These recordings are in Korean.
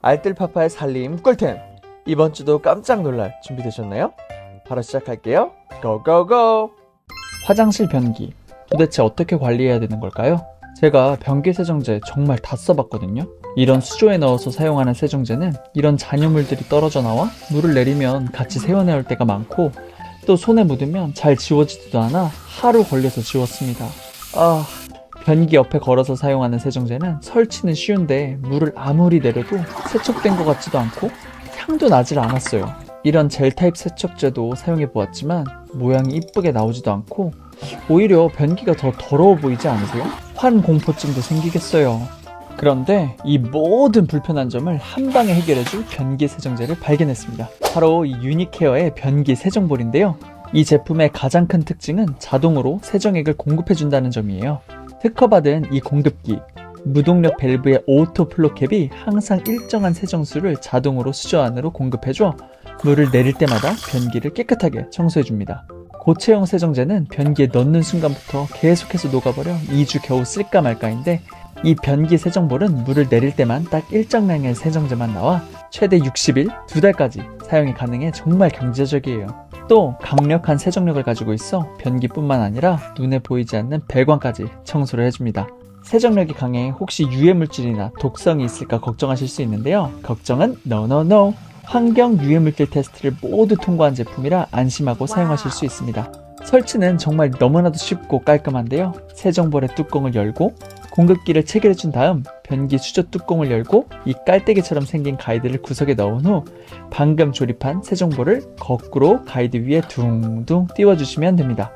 알뜰파파의 살림 꿀템! 이번 주도 깜짝 놀랄 준비되셨나요? 바로 시작할게요. 고고고! 화장실 변기 도대체 어떻게 관리해야 되는 걸까요? 제가 변기 세정제 정말 다 써봤거든요. 이런 수조에 넣어서 사용하는 세정제는 이런 잔여물들이 떨어져 나와 물을 내리면 같이 새어나올 때가 많고, 또 손에 묻으면 잘 지워지지도 않아 하루 걸려서 지웠습니다. 변기 옆에 걸어서 사용하는 세정제는 설치는 쉬운데 물을 아무리 내려도 세척된 것 같지도 않고 향도 나질 않았어요. 이런 젤 타입 세척제도 사용해 보았지만 모양이 이쁘게 나오지도 않고 오히려 변기가 더 더러워 보이지 않으세요? 환공포증도 생기겠어요. 그런데 이 모든 불편한 점을 한 방에 해결해줄 변기 세정제를 발견했습니다. 바로 이 유니케어의 변기 세정볼인데요. 이 제품의 가장 큰 특징은 자동으로 세정액을 공급해준다는 점이에요. 특허받은 이 공급기, 무동력 밸브의 오토 플로캡이 항상 일정한 세정수를 자동으로 수조 안으로 공급해줘 물을 내릴 때마다 변기를 깨끗하게 청소해줍니다. 고체형 세정제는 변기에 넣는 순간부터 계속해서 녹아버려 2주 겨우 쓸까 말까인데, 이 변기 세정볼은 물을 내릴 때만 딱 일정량의 세정제만 나와 최대 60일, 2달까지 사용이 가능해 정말 경제적이에요. 또 강력한 세정력을 가지고 있어 변기뿐만 아니라 눈에 보이지 않는 배관까지 청소를 해줍니다. 세정력이 강해 혹시 유해물질이나 독성이 있을까 걱정하실 수 있는데요. 걱정은 NO. 환경 유해물질 테스트를 모두 통과한 제품이라 안심하고 사용하실 수 있습니다. 설치는 정말 너무나도 쉽고 깔끔한데요. 세정볼의 뚜껑을 열고 공급기를 체결해준 다음 변기 수조 뚜껑을 열고 이 깔때기처럼 생긴 가이드를 구석에 넣은 후 방금 조립한 세정볼을 거꾸로 가이드 위에 둥둥 띄워주시면 됩니다.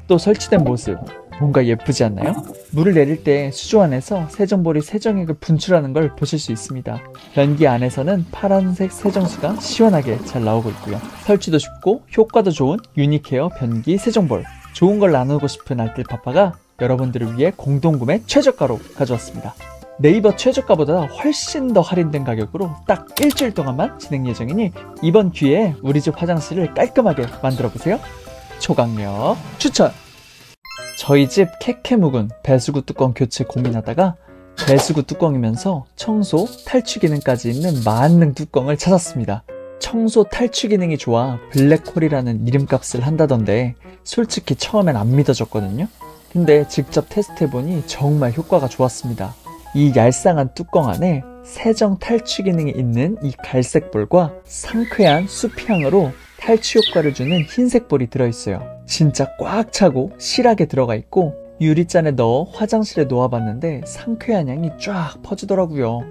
또 설치된 모습 뭔가 예쁘지 않나요? 물을 내릴 때 수조 안에서 세정볼이 세정액을 분출하는 걸 보실 수 있습니다. 변기 안에서는 파란색 세정수가 시원하게 잘 나오고 있고요. 설치도 쉽고 효과도 좋은 유니케어 변기 세정볼, 좋은 걸 나누고 싶은 알뜰파파가 여러분들을 위해 공동구매 최저가로 가져왔습니다. 네이버 최저가보다 훨씬 더 할인된 가격으로 딱 일주일 동안만 진행 예정이니 이번 기회에 우리 집 화장실을 깔끔하게 만들어보세요. 초강력 추천! 저희 집 캐캐 묵은 배수구 뚜껑 교체 고민하다가 배수구 뚜껑이면서 청소, 탈취 기능까지 있는 만능 뚜껑을 찾았습니다. 청소 탈취 기능이 좋아 블랙홀이라는 이름값을 한다던데 솔직히 처음엔 안 믿어졌거든요. 근데 직접 테스트해보니 정말 효과가 좋았습니다. 이 얄쌍한 뚜껑 안에 세정 탈취 기능이 있는 이 갈색 볼과 상쾌한 숲향으로 탈취 효과를 주는 흰색 볼이 들어있어요. 진짜 꽉 차고 실하게 들어가 있고 유리잔에 넣어 화장실에 놓아봤는데 상쾌한 향이 쫙 퍼지더라고요.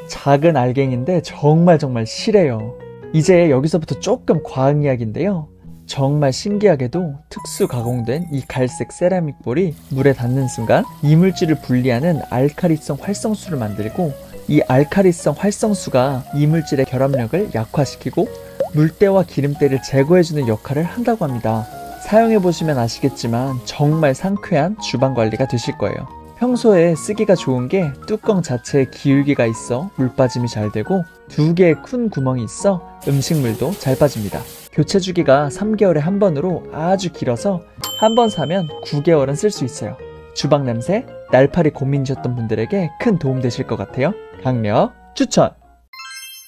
작은 알갱인데 정말 실해요. 이제 여기서부터 조금 과학 이야기인데요. 정말 신기하게도 특수 가공된 이 갈색 세라믹 볼이 물에 닿는 순간 이물질을 분리하는 알카리성 활성수를 만들고, 이 알카리성 활성수가 이물질의 결합력을 약화시키고 물때와 기름때를 제거해주는 역할을 한다고 합니다. 사용해보시면 아시겠지만 정말 상쾌한 주방관리가 되실 거예요. 평소에 쓰기가 좋은 게 뚜껑 자체에 기울기가 있어 물 빠짐이 잘 되고 2개의 큰 구멍이 있어 음식물도 잘 빠집니다. 교체 주기가 3개월에 한 번으로 아주 길어서 한 번 사면 9개월은 쓸 수 있어요. 주방 냄새, 날파리 고민이셨던 분들에게 큰 도움 되실 것 같아요. 강력 추천!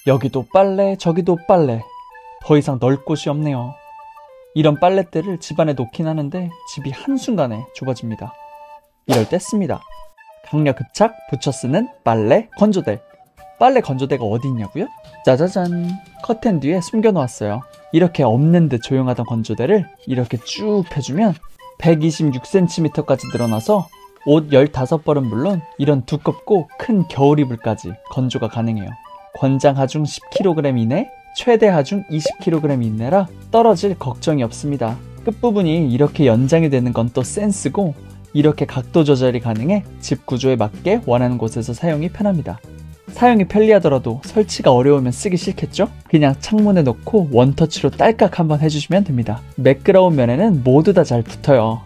여기도 빨래, 저기도 빨래. 더 이상 넣을 곳이 없네요. 이런 빨랫대를 집안에 놓긴 하는데 집이 한순간에 좁아집니다. 이럴 때 씁니다. 강력 흡착 붙여 쓰는 빨래 건조대. 빨래 건조대가 어디 있냐고요? 짜자잔! 커튼 뒤에 숨겨놓았어요. 이렇게 없는 듯 조용하던 건조대를 이렇게 쭉 펴주면 126cm까지 늘어나서 옷 15벌은 물론 이런 두껍고 큰 겨울 이불까지 건조가 가능해요. 권장 하중 10kg 이내, 최대 하중 20kg 이내라 떨어질 걱정이 없습니다. 끝부분이 이렇게 연장이 되는 건 또 센스고, 이렇게 각도 조절이 가능해 집 구조에 맞게 원하는 곳에서 사용이 편합니다. 사용이 편리하더라도 설치가 어려우면 쓰기 싫겠죠? 그냥 창문에 놓고 원터치로 딸깍 한번 해주시면 됩니다. 매끄러운 면에는 모두 다 잘 붙어요.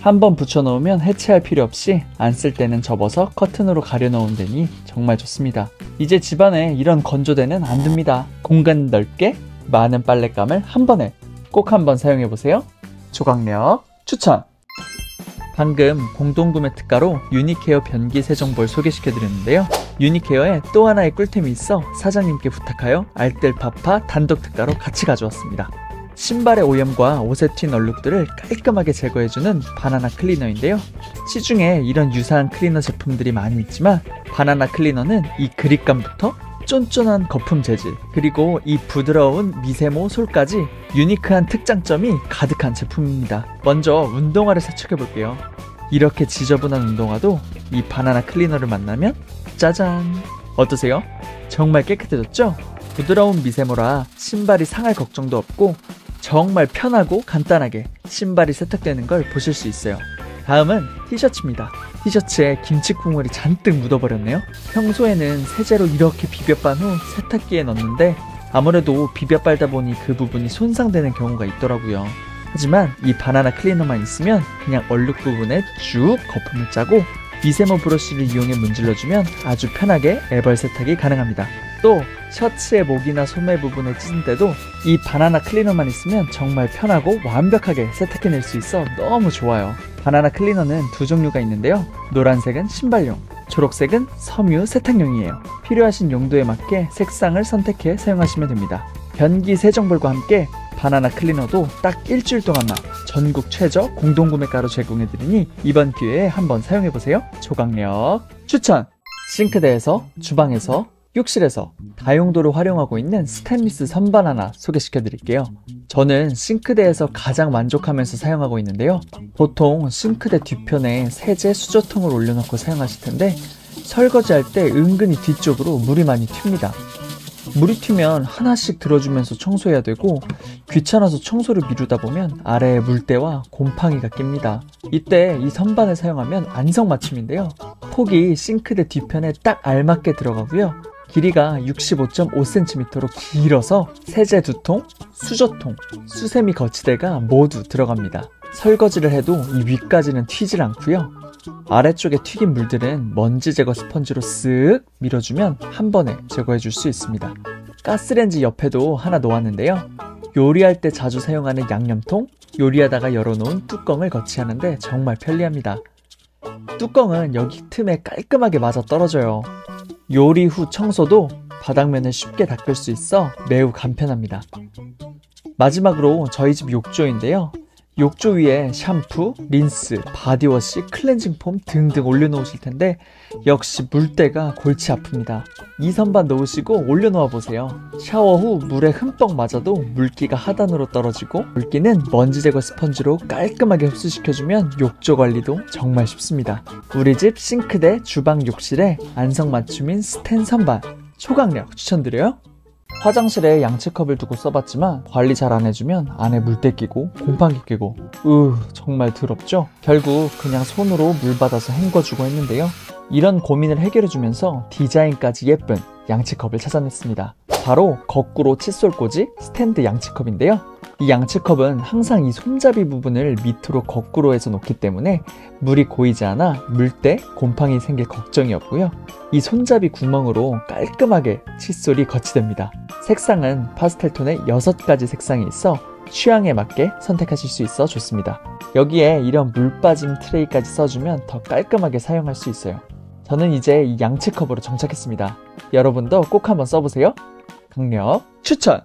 한번 붙여놓으면 해체할 필요 없이 안 쓸 때는 접어서 커튼으로 가려놓으면 되니 정말 좋습니다. 이제 집안에 이런 건조대는 안 둡니다. 공간 넓게 많은 빨랫감을 한 번에 꼭 한번 사용해보세요. 초강력 추천! 방금 공동구매 특가로 유니케어 변기 세정볼 소개시켜드렸는데요. 유니케어에 또 하나의 꿀템이 있어 사장님께 부탁하여 알뜰파파 단독 특가로 같이 가져왔습니다. 신발의 오염과 옷에 튄 얼룩들을 깔끔하게 제거해주는 바나나 클리너인데요. 시중에 이런 유사한 클리너 제품들이 많이 있지만 바나나 클리너는 이 그립감부터 쫀쫀한 거품 재질, 그리고 이 부드러운 미세모 솔까지 유니크한 특장점이 가득한 제품입니다. 먼저 운동화를 세척해볼게요. 이렇게 지저분한 운동화도 이 바나나 클리너를 만나면 짜잔! 어떠세요? 정말 깨끗해졌죠? 부드러운 미세모라 신발이 상할 걱정도 없고 정말 편하고 간단하게 신발이 세탁되는 걸 보실 수 있어요. 다음은 티셔츠입니다. 티셔츠에 김치 국물이 잔뜩 묻어버렸네요. 평소에는 세제로 이렇게 비벼 빤 후 세탁기에 넣는데 아무래도 비벼 빨다 보니 그 부분이 손상되는 경우가 있더라고요. 하지만 이 바나나 클리너만 있으면 그냥 얼룩 부분에 쭉 거품을 짜고 미세모 브러쉬를 이용해 문질러주면 아주 편하게 애벌 세탁이 가능합니다. 또 셔츠의 목이나 소매 부분에 찢은 때도 이 바나나 클리너만 있으면 정말 편하고 완벽하게 세탁해낼 수 있어 너무 좋아요. 바나나 클리너는 두 종류가 있는데요. 노란색은 신발용, 초록색은 섬유 세탁용이에요. 필요하신 용도에 맞게 색상을 선택해 사용하시면 됩니다. 변기 세정볼과 함께 바나나 클리너도 딱 일주일 동안만 전국 최저 공동구매가로 제공해드리니 이번 기회에 한번 사용해보세요. 조각력 추천! 싱크대에서, 주방에서, 욕실에서 다용도로 활용하고 있는 스테인리스 선반 하나 소개시켜드릴게요. 저는 싱크대에서 가장 만족하면서 사용하고 있는데요. 보통 싱크대 뒤편에 세제 수저통을 올려놓고 사용하실 텐데 설거지할 때 은근히 뒤쪽으로 물이 많이 튑니다. 물이 튀면 하나씩 들어주면서 청소해야 되고 귀찮아서 청소를 미루다 보면 아래에 물때와 곰팡이가 낍니다. 이때 이 선반을 사용하면 안성맞춤인데요. 폭이 싱크대 뒤편에 딱 알맞게 들어가고요. 길이가 65.5cm로 길어서 세제 2통, 수저통, 수세미 거치대가 모두 들어갑니다. 설거지를 해도 이 위까지는 튀질 않고요. 아래쪽에 튀긴 물들은 먼지 제거 스펀지로 쓱 밀어주면 한 번에 제거해 줄 수 있습니다. 가스레인지 옆에도 하나 놓았는데요. 요리할 때 자주 사용하는 양념통, 요리하다가 열어놓은 뚜껑을 거치하는데 정말 편리합니다. 뚜껑은 여기 틈에 깔끔하게 맞아 떨어져요. 요리 후 청소도 바닥면을 쉽게 닦을 수 있어 매우 간편합니다. 마지막으로 저희 집 욕조인데요. 욕조 위에 샴푸, 린스, 바디워시, 클렌징 폼 등등 올려놓으실 텐데 역시 물때가 골치 아픕니다. 이 선반 놓으시고 올려놓아 보세요. 샤워 후 물에 흠뻑 맞아도 물기가 하단으로 떨어지고 물기는 먼지 제거 스펀지로 깔끔하게 흡수시켜주면 욕조 관리도 정말 쉽습니다. 우리 집 싱크대, 주방, 욕실에 안성맞춤인 스텐 선반 초강력 추천드려요. 화장실에 양치컵을 두고 써봤지만 관리 잘 안 해주면 안에 물때 끼고 곰팡이 끼고 정말 더럽죠? 결국 그냥 손으로 물 받아서 헹궈주고 했는데요. 이런 고민을 해결해주면서 디자인까지 예쁜 양치컵을 찾아냈습니다. 바로 거꾸로 칫솔 꽂이 스탠드 양치컵인데요. 이 양치컵은 항상 이 손잡이 부분을 밑으로 거꾸로 해서 놓기 때문에 물이 고이지 않아 물때, 곰팡이 생길 걱정이 없고요. 이 손잡이 구멍으로 깔끔하게 칫솔이 거치됩니다. 색상은 파스텔 톤의 6가지 색상이 있어 취향에 맞게 선택하실 수 있어 좋습니다. 여기에 이런 물 빠짐 트레이까지 써주면 더 깔끔하게 사용할 수 있어요. 저는 이제 이 양치컵으로 정착했습니다. 여러분도 꼭 한번 써보세요. 강력 추천!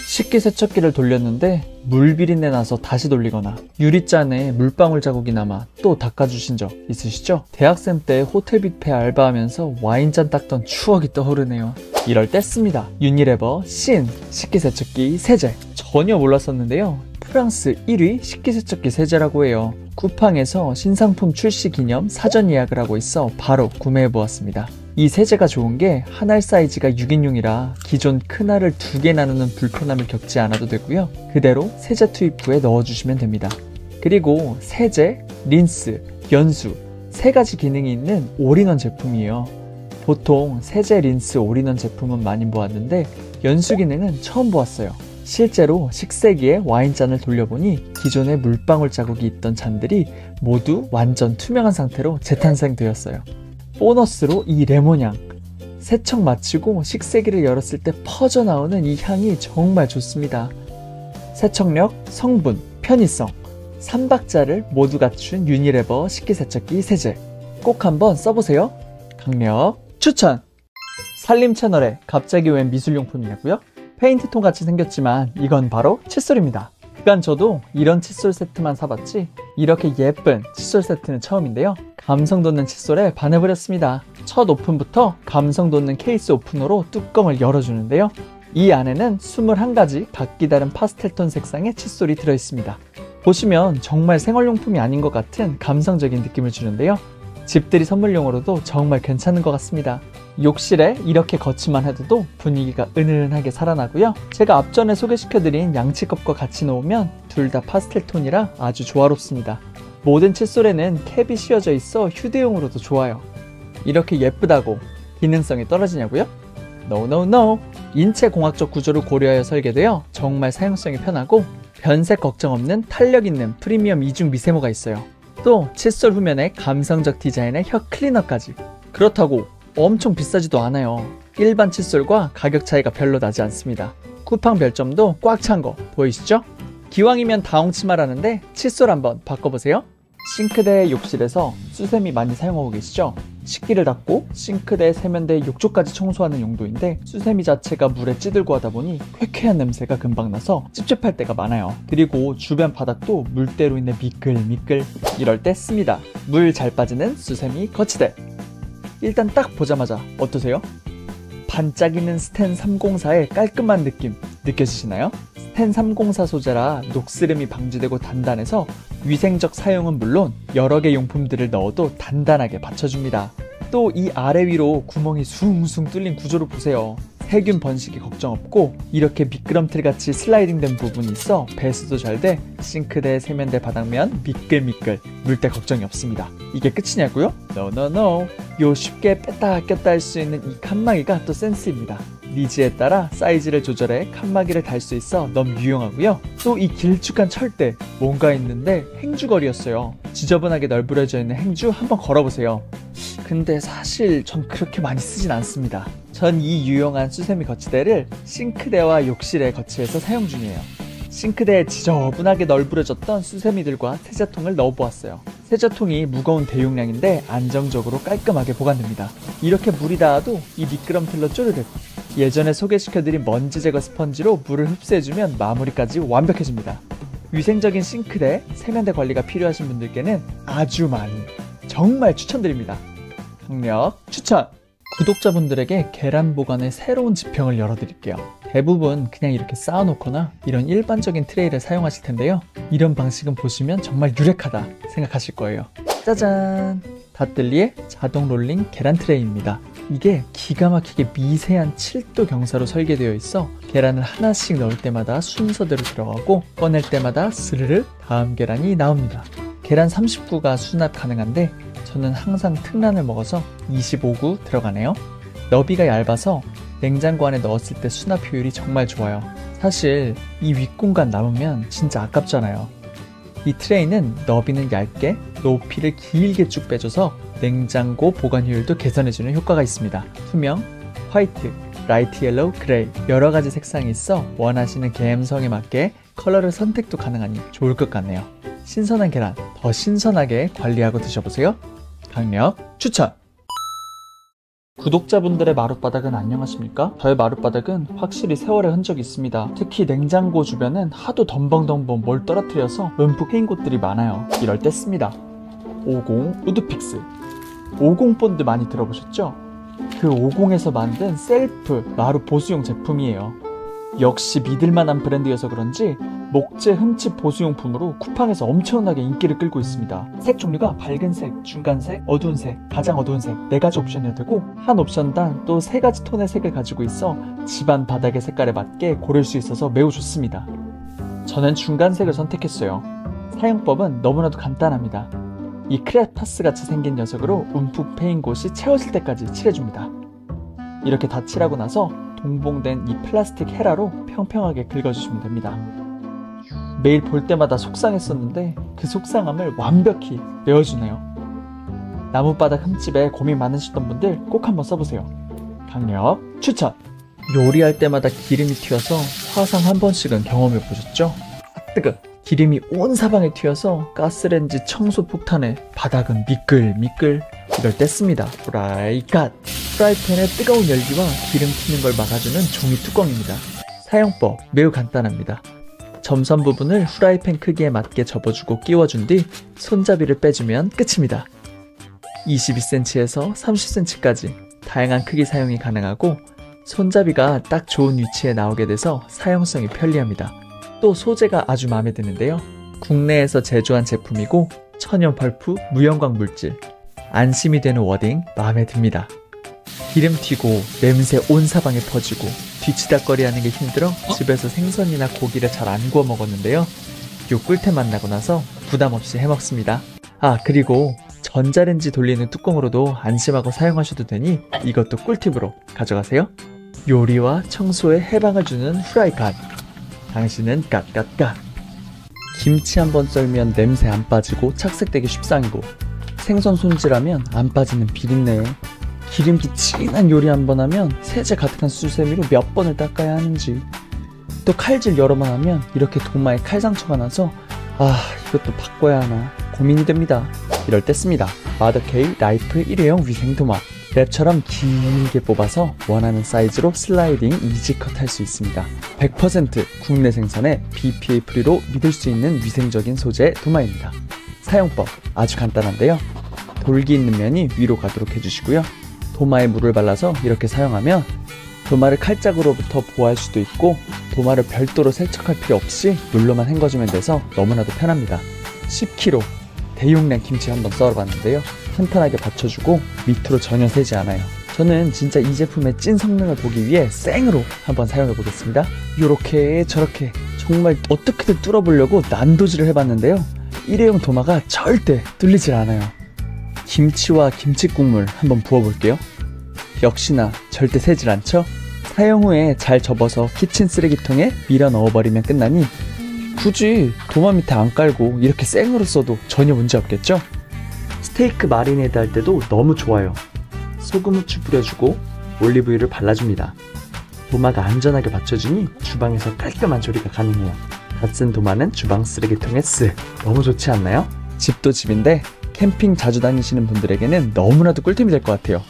식기세척기를 돌렸는데 물비린내 나서 다시 돌리거나 유리잔에 물방울 자국이 남아 또 닦아주신 적 있으시죠? 대학생 때 호텔 뷔페 알바하면서 와인잔 닦던 추억이 떠오르네요. 이럴 때 씁니다. 유니레버 신 식기세척기 세제. 전혀 몰랐었는데요. 프랑스 1위 식기세척기 세제라고 해요. 쿠팡에서 신상품 출시 기념 사전 예약을 하고 있어 바로 구매해보았습니다. 이 세제가 좋은 게 한 알 사이즈가 6인용이라 기존 큰 알을 2개 나누는 불편함을 겪지 않아도 되고요. 그대로 세제 투입 후에 넣어주시면 됩니다. 그리고 세제, 린스, 연수 3가지 기능이 있는 올인원 제품이에요. 보통 세제, 린스, 올인원 제품은 많이 보았는데 연수 기능은 처음 보았어요. 실제로 식세기에 와인잔을 돌려보니 기존에 물방울 자국이 있던 잔들이 모두 완전 투명한 상태로 재탄생되었어요. 보너스로 이 레몬향, 세척 마치고 식세기를 열었을 때 퍼져나오는 이 향이 정말 좋습니다. 세척력, 성분, 편의성, 3박자를 모두 갖춘 유니레버 식기세척기 세제 꼭 한번 써보세요. 강력 추천! 살림 채널에 갑자기 웬 미술용품이냐고요? 페인트통 같이 생겼지만 이건 바로 칫솔입니다. 그간 저도 이런 칫솔 세트만 사봤지 이렇게 예쁜 칫솔 세트는 처음인데요. 감성 돋는 칫솔에 반해버렸습니다. 첫 오픈부터 감성 돋는 케이스 오프너로 뚜껑을 열어주는데요. 이 안에는 21가지 각기 다른 파스텔톤 색상의 칫솔이 들어있습니다. 보시면 정말 생활용품이 아닌 것 같은 감성적인 느낌을 주는데요. 집들이 선물용으로도 정말 괜찮은 것 같습니다. 욕실에 이렇게 거치만 해둬도 분위기가 은은하게 살아나고요. 제가 앞전에 소개시켜드린 양치컵과 같이 놓으면 둘 다 파스텔톤이라 아주 조화롭습니다. 모든 칫솔에는 캡이 씌워져 있어 휴대용으로도 좋아요. 이렇게 예쁘다고 기능성이 떨어지냐고요? No, no, no! 인체공학적 구조를 고려하여 설계되어 정말 사용성이 편하고 변색 걱정 없는 탄력 있는 프리미엄 이중 미세모가 있어요. 또 칫솔 후면에 감성적 디자인의 혀 클리너까지. 그렇다고 엄청 비싸지도 않아요. 일반 칫솔과 가격 차이가 별로 나지 않습니다. 쿠팡 별점도 꽉 찬 거 보이시죠? 기왕이면 다홍치마라는데 칫솔 한번 바꿔보세요. 싱크대 욕실에서 수세미 많이 사용하고 계시죠? 식기를 닦고 싱크대, 세면대, 욕조까지 청소하는 용도인데 수세미 자체가 물에 찌들고 하다 보니 쾌쾌한 냄새가 금방 나서 찝찝할 때가 많아요. 그리고 주변 바닥도 물때로 인해 미끌미끌. 이럴 때 씁니다. 물 잘 빠지는 수세미 거치대. 일단 딱 보자마자 어떠세요? 반짝이는 스텐 304의 깔끔한 느낌 느껴지시나요? 스텐 304 소재라 녹스름이 방지되고 단단해서 위생적 사용은 물론 여러 개 용품들을 넣어도 단단하게 받쳐줍니다. 또 이 아래 위로 구멍이 숭숭 뚫린 구조를 보세요. 세균 번식이 걱정 없고 이렇게 미끄럼틀 같이 슬라이딩 된 부분이 있어 배수도 잘 돼 싱크대, 세면대 바닥면 미끌미끌 물때 걱정이 없습니다. 이게 끝이냐고요? No, no, no. 요 쉽게 뺐다 꼈다 할 수 있는 이 칸막이가 또 센스입니다. 니즈에 따라 사이즈를 조절해 칸막이를 달 수 있어 너무 유용하고요. 또 이 길쭉한 철대 뭔가 있는데 행주걸이었어요. 지저분하게 널브러져 있는 행주 한번 걸어보세요. 근데 사실 전 그렇게 많이 쓰진 않습니다. 전 이 유용한 수세미 거치대를 싱크대와 욕실에 거치해서 사용 중이에요. 싱크대에 지저분하게 널브러졌던 수세미들과 세제통을 넣어보았어요. 세제통이 무거운 대용량인데 안정적으로 깔끔하게 보관됩니다. 이렇게 물이 닿아도 이 미끄럼틀로 쪼르륵. 예전에 소개시켜드린 먼지 제거 스펀지로 물을 흡수해주면 마무리까지 완벽해집니다. 위생적인 싱크대, 세면대 관리가 필요하신 분들께는 아주 많이 정말 추천드립니다. 강력 추천! 구독자분들에게 계란 보관의 새로운 지평을 열어드릴게요. 대부분 그냥 이렇게 쌓아놓거나 이런 일반적인 트레이를 사용하실 텐데요. 이런 방식은 보시면 정말 유력하다 생각하실 거예요. 짜잔! 닷들리의 자동 롤링 계란 트레이입니다. 이게 기가 막히게 미세한 7도 경사로 설계되어 있어 계란을 하나씩 넣을 때마다 순서대로 들어가고 꺼낼 때마다 스르르 다음 계란이 나옵니다. 계란 39가 수납 가능한데 저는 항상 특란을 먹어서 25구 들어가네요. 너비가 얇아서 냉장고 안에 넣었을 때 수납 효율이 정말 좋아요. 사실 이 윗공간 남으면 진짜 아깝잖아요. 이 트레이는 너비는 얇게 높이를 길게 쭉 빼줘서 냉장고 보관 효율도 개선해주는 효과가 있습니다. 투명, 화이트, 라이트 옐로우, 그레이 여러가지 색상이 있어 원하시는 감성에 맞게 컬러를 선택도 가능하니 좋을 것 같네요. 신선한 계란 더 신선하게 관리하고 드셔보세요. 강력 추천! 구독자분들의 마룻바닥은 안녕하십니까? 저의 마룻바닥은 확실히 세월의 흔적이 있습니다. 특히 냉장고 주변은 하도 덤벙덤벙 뭘 떨어뜨려서 움푹 패인 곳들이 많아요. 이럴 때 씁니다. 50 우드픽스. 50 본드 많이 들어보셨죠? 그 50에서 만든 셀프 마루 보수용 제품이에요. 역시 믿을만한 브랜드여서 그런지 목재 흠집 보수용품으로 쿠팡에서 엄청나게 인기를 끌고 있습니다. 색 종류가 밝은색, 중간색, 어두운색, 가장 어두운색 4가지 옵션이 되고 한 옵션당 또 3가지 톤의 색을 가지고 있어 집안 바닥의 색깔에 맞게 고를 수 있어서 매우 좋습니다. 저는 중간색을 선택했어요. 사용법은 너무나도 간단합니다. 이 크레파스 같이 생긴 녀석으로 움푹 패인 곳이 채워질 때까지 칠해줍니다. 이렇게 다 칠하고 나서 동봉된 이 플라스틱 헤라로 평평하게 긁어주시면 됩니다. 매일 볼 때마다 속상했었는데 그 속상함을 완벽히 메워주네요. 나무바닥 흠집에 고민 많으셨던 분들 꼭 한번 써보세요. 강력 추천! 요리할 때마다 기름이 튀어서 화상 한 번씩은 경험해 보셨죠? 아 뜨거! 기름이 온 사방에 튀어서 가스레인지 청소 폭탄에 바닥은 미끌미끌. 이럴 때 씁니다. 프라이갓. 프라이팬의 뜨거운 열기와 기름 튀는 걸 막아주는 종이 뚜껑입니다. 사용법 매우 간단합니다. 점선 부분을 프라이팬 크기에 맞게 접어주고 끼워준 뒤 손잡이를 빼주면 끝입니다. 22cm에서 30cm까지 다양한 크기 사용이 가능하고 손잡이가 딱 좋은 위치에 나오게 돼서 사용성이 편리합니다. 또 소재가 아주 마음에 드는데요. 국내에서 제조한 제품이고 천연 펄프, 무형광 물질, 안심이 되는 워딩 마음에 듭니다. 기름 튀고 냄새 온 사방에 퍼지고 뒤치다꺼리 하는 게 힘들어 집에서 생선이나 고기를 잘 안 구워 먹었는데요. 요 꿀템 만나고 나서 부담 없이 해먹습니다. 아, 그리고 전자레인지 돌리는 뚜껑으로도 안심하고 사용하셔도 되니 이것도 꿀팁으로 가져가세요. 요리와 청소에 해방을 주는 후라이갓. 당신은 갓갓갓. 김치 한번 썰면 냄새 안 빠지고 착색되기 쉽상이고 생선 손질하면 안 빠지는 비린내에 기름기 진한 요리 한번 하면 세제 가득한 수세미로 몇 번을 닦아야 하는지, 또 칼질 여러 번 하면 이렇게 도마에 칼 상처가 나서 이것도 바꿔야 하나 고민이 됩니다. 이럴 때 씁니다. 마더케이 라이프 일회용 위생 도마. 랩처럼 길게 뽑아서 원하는 사이즈로 슬라이딩 이지컷 할 수 있습니다. 100% 국내 생산의 BPA 프리로 믿을 수 있는 위생적인 소재의 도마입니다. 사용법 아주 간단한데요. 돌기 있는 면이 위로 가도록 해주시고요. 도마에 물을 발라서 이렇게 사용하면 도마를 칼자루로부터 보호할 수도 있고 도마를 별도로 세척할 필요 없이 물로만 헹궈주면 돼서 너무나도 편합니다. 10kg 대용량 김치 한번 썰어봤는데요. 탄탄하게 받쳐주고 밑으로 전혀 새지 않아요. 저는 진짜 이 제품의 찐 성능을 보기 위해 생으로 한번 사용해 보겠습니다. 요렇게 저렇게 정말 어떻게든 뚫어보려고 난도질을 해봤는데요. 일회용 도마가 절대 뚫리질 않아요. 김치와 김치 국물 한번 부어볼게요. 역시나 절대 새질 않죠? 사용 후에 잘 접어서 키친 쓰레기통에 밀어 넣어버리면 끝나니 굳이 도마 밑에 안 깔고 이렇게 생으로 써도 전혀 문제 없겠죠? 스테이크 마리네이드 할 때도 너무 좋아요. 소금 후추 뿌려주고 올리브유를 발라줍니다. 도마가 안전하게 받쳐주니 주방에서 깔끔한 조리가 가능해요. 다 쓴 도마는 주방 쓰레기통에 쓱. 너무 좋지 않나요? 집도 집인데 캠핑 자주 다니시는 분들에게는 너무나도 꿀템이 될 것 같아요.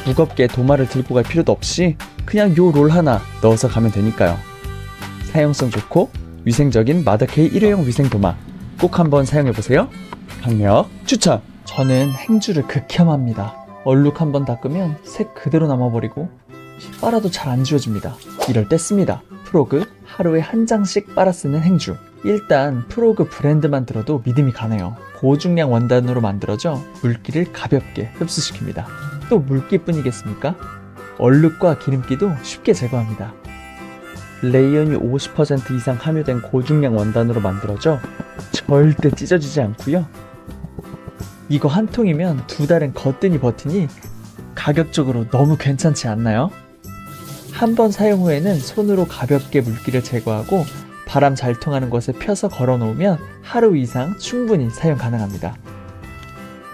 무겁게 도마를 들고 갈 필요도 없이 그냥 요 롤 하나 넣어서 가면 되니까요. 사용성 좋고 위생적인 마더케이 일회용 위생 도마 꼭 한번 사용해보세요. 강력 추천! 저는 행주를 극혐합니다. 얼룩 한번 닦으면 색 그대로 남아버리고 빨아도 잘 안 지워집니다. 이럴 때 씁니다. 프로그 하루에 한 장씩 빨아 쓰는 행주. 일단 프로그 브랜드만 들어도 믿음이 가네요. 고중량 원단으로 만들어져 물기를 가볍게 흡수시킵니다. 또 물기뿐이겠습니까? 얼룩과 기름기도 쉽게 제거합니다. 레이온이 50% 이상 함유된 고중량 원단으로 만들어져 절대 찢어지지 않고요. 이거 한 통이면 2달은 거뜬히 버티니 가격적으로 너무 괜찮지 않나요? 한 번 사용 후에는 손으로 가볍게 물기를 제거하고 바람 잘 통하는 곳에 펴서 걸어 놓으면 하루 이상 충분히 사용 가능합니다.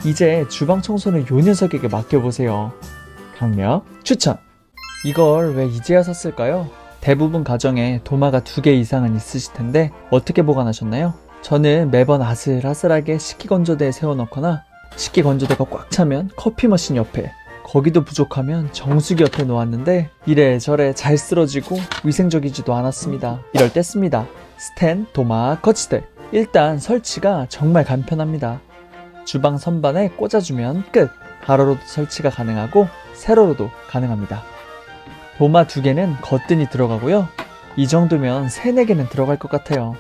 이제 주방 청소는 요 녀석에게 맡겨보세요. 강력 추천! 이걸 왜 이제야 샀을까요? 대부분 가정에 도마가 2개 이상은 있으실 텐데 어떻게 보관하셨나요? 저는 매번 아슬아슬하게 식기건조대에 세워놓거나 식기건조대가 꽉 차면 커피 머신 옆에, 거기도 부족하면 정수기 옆에 놓았는데 이래저래 잘 쓰러지고 위생적이지도 않았습니다. 이럴 때 씁니다. 스텐 도마 거치대. 일단 설치가 정말 간편합니다. 주방 선반에 꽂아주면 끝! 가로로도 설치가 가능하고 세로로도 가능합니다. 도마 2개는 거뜬히 들어가고요. 이 정도면 3, 4개는 들어갈 것 같아요.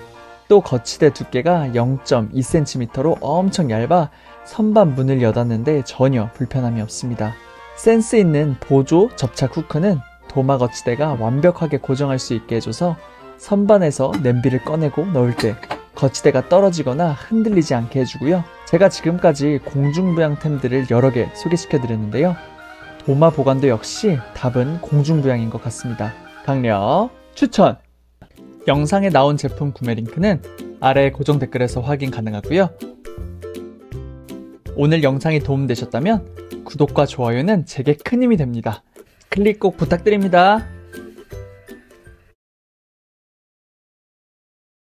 또 거치대 두께가 0.2cm로 엄청 얇아 선반 문을 여닫는데 전혀 불편함이 없습니다. 센스 있는 보조 접착 후크는 도마 거치대가 완벽하게 고정할 수 있게 해줘서 선반에서 냄비를 꺼내고 넣을 때 거치대가 떨어지거나 흔들리지 않게 해주고요. 제가 지금까지 공중부양템들을 여러 개 소개시켜 드렸는데요. 도마 보관도 역시 답은 공중부양인 것 같습니다. 강력 추천! 영상에 나온 제품 구매 링크는 아래 고정 댓글에서 확인 가능하고요. 오늘 영상이 도움되셨다면 구독과 좋아요는 제게 큰 힘이 됩니다. 클릭 꼭 부탁드립니다.